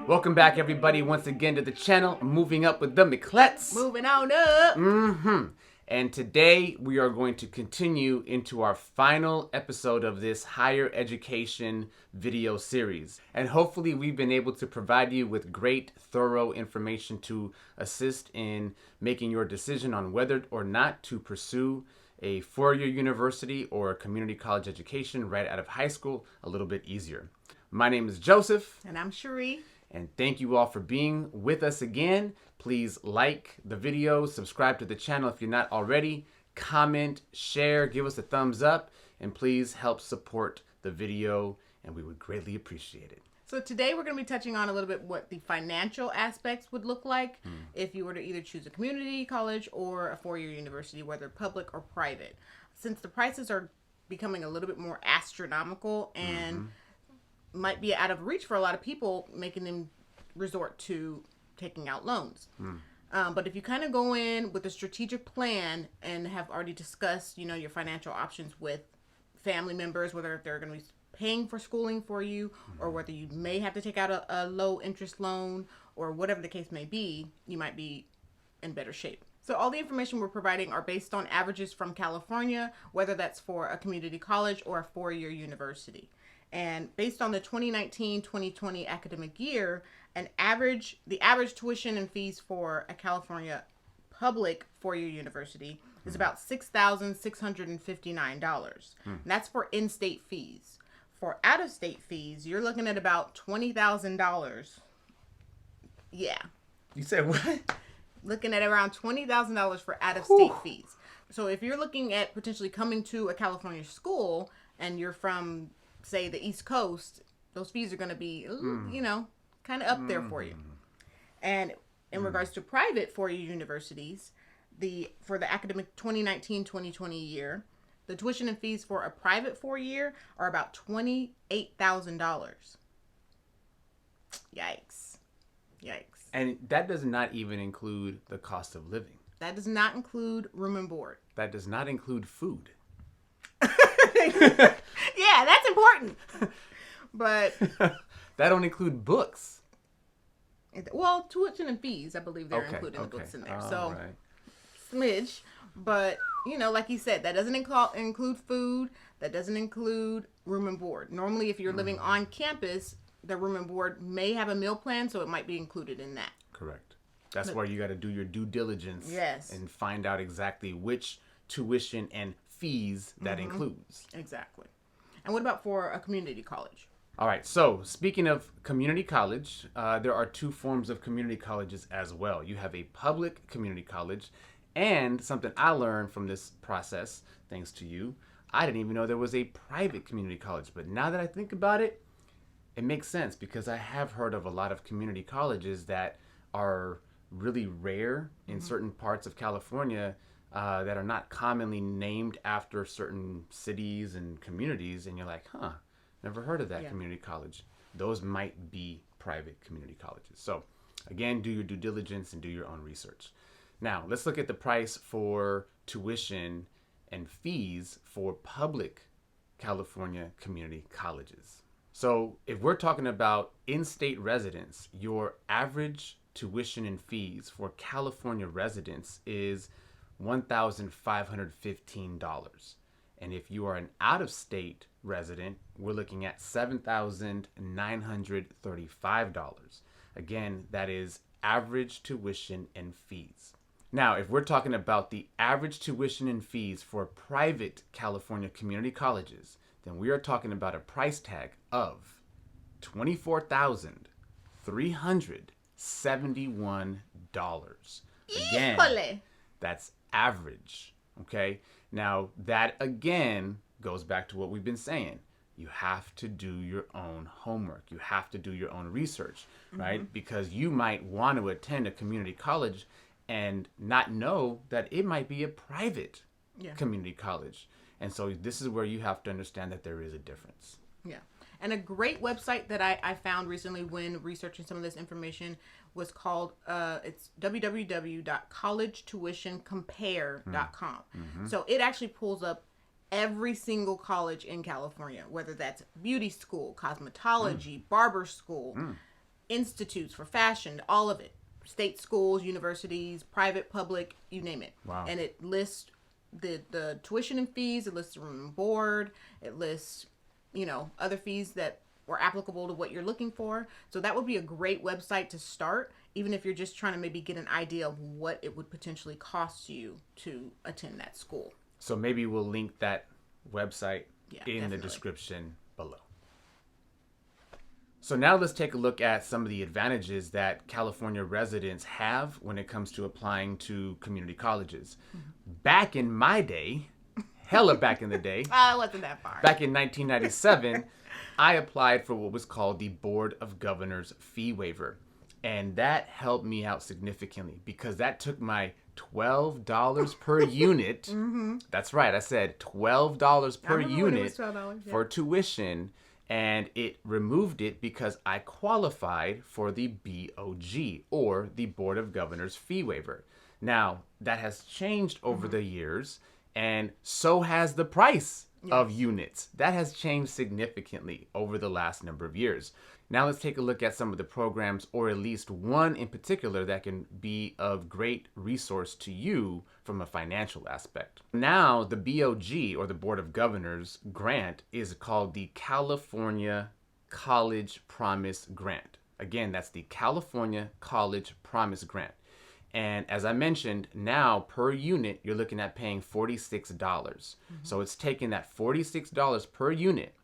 Welcome back, everybody, once again to the channel, Moving Up with the Miclettes. Moving on up. And today we are going to continue into our final episode of this higher education video series. And hopefully we've been able to provide you with great, thorough information to assist in making your decision on whether or not to pursue a four-year university or a community college education right out of high school a little bit easier. My name is Joseph. And I'm Sherri. And thank you all for being with us again. Please like the video, subscribe to the channel if you're not already, comment, share, give us a thumbs up, and please help support the video, and we would greatly appreciate it. So today we're going to be touching on a little bit what the financial aspects would look like if you were to either choose a community college or a four-year university, whether public or private. Since the prices are becoming a little bit more astronomical and might be out of reach for a lot of people, making them resort to taking out loans. But if you kind of go in with a strategic plan and have already discussed, your financial options with family members, whether they're going to be paying for schooling for you or whether you may have to take out a low interest loan or whatever the case may be, you might be in better shape. So all the information we're providing are based on averages from California, whether that's for a community college or a four-year university. And based on the 2019-2020 academic year, the average tuition and fees for a California public four-year university is about $6,659. And that's for in-state fees. For out-of-state fees, you're looking at about $20,000. Yeah. You said what? Looking at around $20,000 for out-of-state fees. So if you're looking at potentially coming to a California school and you're from, say, the East Coast, those fees are going to be, kind of up there for you. And in regards to private four-year universities, for the academic 2019-2020 year, the tuition and fees for a private four-year are about $28,000. Yikes. And that does not even include the cost of living. That does not include room and board. That does not include food. Yeah, that's important. But that don't include books. Well, tuition and fees, I believe they're including the books in there. So, smidge. But, like you said, that doesn't include food. That doesn't include room and board. Normally, if you're living on campus, the room and board may have a meal plan, so it might be included in that. Correct. That's where you got to do your due diligence. Yes. And find out exactly which tuition and fees that includes. Exactly. And what about for a community college? All right. So speaking of community college, there are two forms of community colleges as well. You have a public community college, and something I learned from this process, thanks to you, I didn't even know there was a private community college. But now that I think about it, it makes sense because I have heard of a lot of community colleges that are really rare in certain parts of California that are not commonly named after certain cities and communities. And you're like, never heard of that community college. Those might be private community colleges. So again, do your due diligence and do your own research. Now, let's look at the price for tuition and fees for public California community colleges. So if we're talking about in-state residents, your average tuition and fees for California residents is $1,515. And if you are an out-of-state resident, we're looking at $7,935. Again, that is average tuition and fees. Now, if we're talking about the average tuition and fees for private California community colleges, then we are talking about a price tag of $24,371. Again, that's average, okay? Now, that again goes back to what we've been saying. You have to do your own homework. You have to do your own research, right? Because you might want to attend a community college and not know that it might be a private community college. And so this is where you have to understand that there is a difference. Yeah. And a great website that I found recently when researching some of this information was called, it's www.collegetuitioncompare.com. So it actually pulls up every single college in California, whether that's beauty school, cosmetology, barber school, institutes for fashion, all of it. State schools, universities, private, public, you name it. Wow. And it lists the tuition and fees, it lists the room and board, it lists, other fees that were applicable to what you're looking for. So that would be a great website to start, even if you're just trying to maybe get an idea of what it would potentially cost you to attend that school. So maybe we'll link that website in definitely. the description below. So now let's take a look at some of the advantages that California residents have when it comes to applying to community colleges. Back in my day, hella back in the day, I wasn't that far. back in 1997, I applied for what was called the Board of Governors fee waiver. And that helped me out significantly because that took my $12 per unit. That's right, I said $12 per unit for tuition. And it removed it because I qualified for the BOG, or the Board of Governors fee waiver. Now, that has changed over the years, and so has the price of units. That has changed significantly over the last number of years. Now let's take a look at some of the programs, or at least one in particular that can be of great resource to you from a financial aspect. Now the BOG, or the Board of Governors grant, is called the California College Promise Grant. Again, that's the California College Promise Grant. And as I mentioned, now per unit, you're looking at paying $46. So it's taking that $46 per unit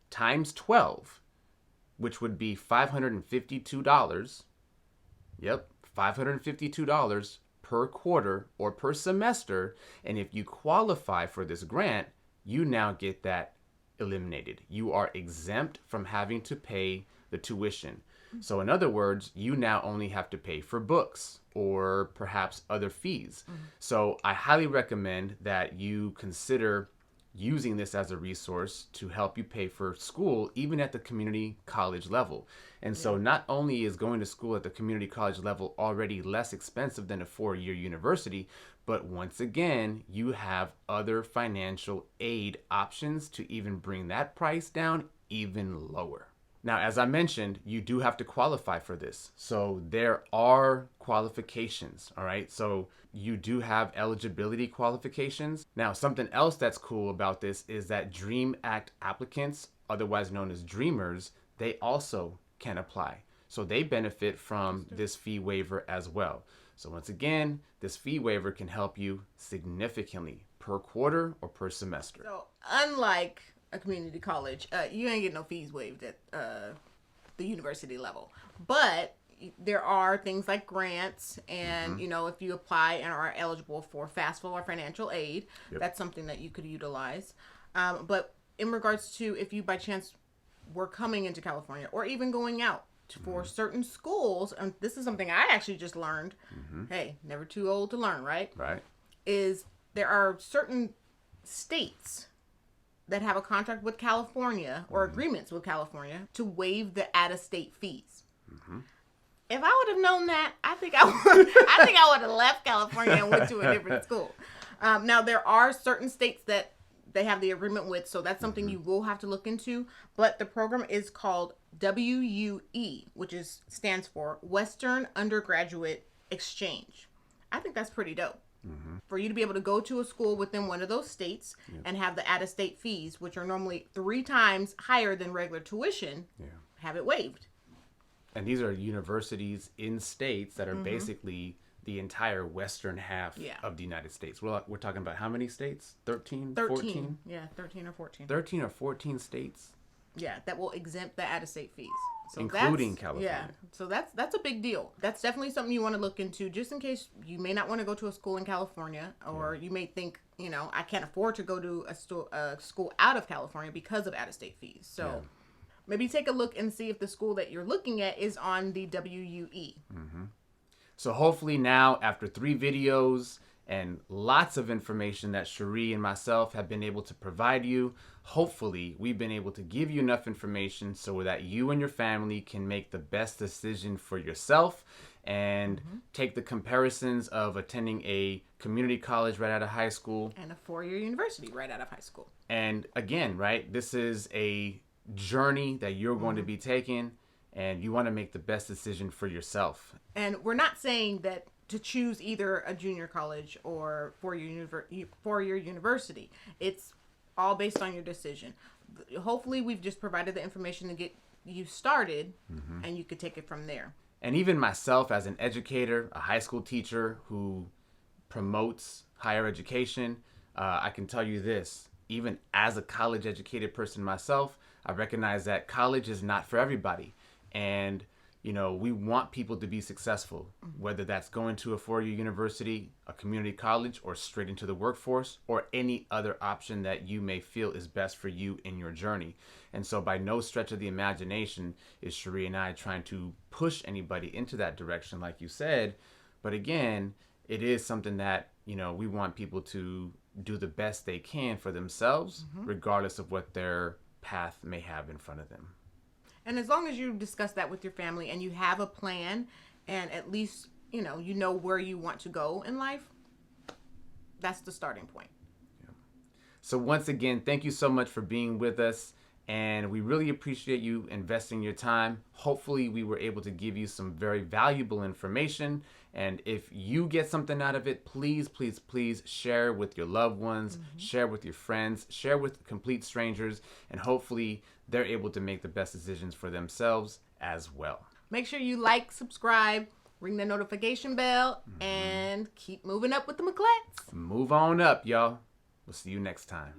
times 12, which would be $552. Yep, $552 per quarter or per semester. And if you qualify for this grant, you now get that eliminated. You are exempt from having to pay the tuition. So in other words, you now only have to pay for books or perhaps other fees. So I highly recommend that you consider using this as a resource to help you pay for school, even at the community college level. And so not only is going to school at the community college level already less expensive than a 4-year university, but once again, you have other financial aid options to even bring that price down even lower. Now, as I mentioned, you do have to qualify for this. So there are qualifications, all right? So you do have eligibility qualifications. Now, something else that's cool about this is that DREAM Act applicants, otherwise known as Dreamers, they also can apply. So they benefit from this fee waiver as well. So once again, this fee waiver can help you significantly per quarter or per semester. So unlike a community college, you ain't get no fees waived at the university level. But there are things like grants, and if you apply and are eligible for FAFSA or financial aid, that's something that you could utilize. But in regards to if you by chance were coming into California or even going out for certain schools, and this is something I actually just learned. Hey, never too old to learn, right? Right. Is there are certain states that have a contract with California or agreements with California to waive the out-of-state fees. If I would have known that, I think I would have left California and went to a different school. Now there are certain states that they have the agreement with, so that's something you will have to look into. But the program is called WUE, which stands for Western Undergraduate Exchange. I think that's pretty dope. For you to be able to go to a school within one of those states and have the out-of-state fees, which are normally 3 times higher than regular tuition, have it waived. And these are universities in states that are basically the entire western half of the United States. We're talking about how many states? 13? 14? Yeah, 13 or 14. 13 or 14 states? Yeah, that will exempt the out-of-state fees. So including California. Yeah, so that's a big deal. That's definitely something you want to look into, just in case you may not want to go to a school in California, or you may think, I can't afford to go to a school out of California because of out-of-state fees. So maybe take a look and see if the school that you're looking at is on the WUE. So hopefully now, after 3 videos and lots of information that Sherri and myself have been able to provide you, hopefully we've been able to give you enough information so that you and your family can make the best decision for yourself and take the comparisons of attending a community college right out of high school and a 4-year university right out of high school. And again, right, this is a journey that you're going to be taking. and you want to make the best decision for yourself. And we're not saying that to choose either a junior college or four-year university. It's all based on your decision. Hopefully, we've just provided the information to get you started, and you could take it from there. And even myself as an educator, a high school teacher who promotes higher education, I can tell you this, even as a college educated person myself, I recognize that college is not for everybody. And, you know, we want people to be successful, whether that's going to a four-year university, a community college, or straight into the workforce, or any other option that you may feel is best for you in your journey. And so by no stretch of the imagination is Sherri and I trying to push anybody into that direction, like you said. But again, it is something that, you know, we want people to do the best they can for themselves, regardless of what their path may have in front of them. And as long as you discuss that with your family and you have a plan and at least, you know where you want to go in life, that's the starting point. Yeah. So once again, thank you so much for being with us. And we really appreciate you investing your time. Hopefully we were able to give you some very valuable information. And if you get something out of it, please, please, please share with your loved ones, share with your friends, share with complete strangers, and hopefully they're able to make the best decisions for themselves as well. Make sure you like, subscribe, ring the notification bell, and keep moving up with the Miclettes. Move on up, y'all. We'll see you next time.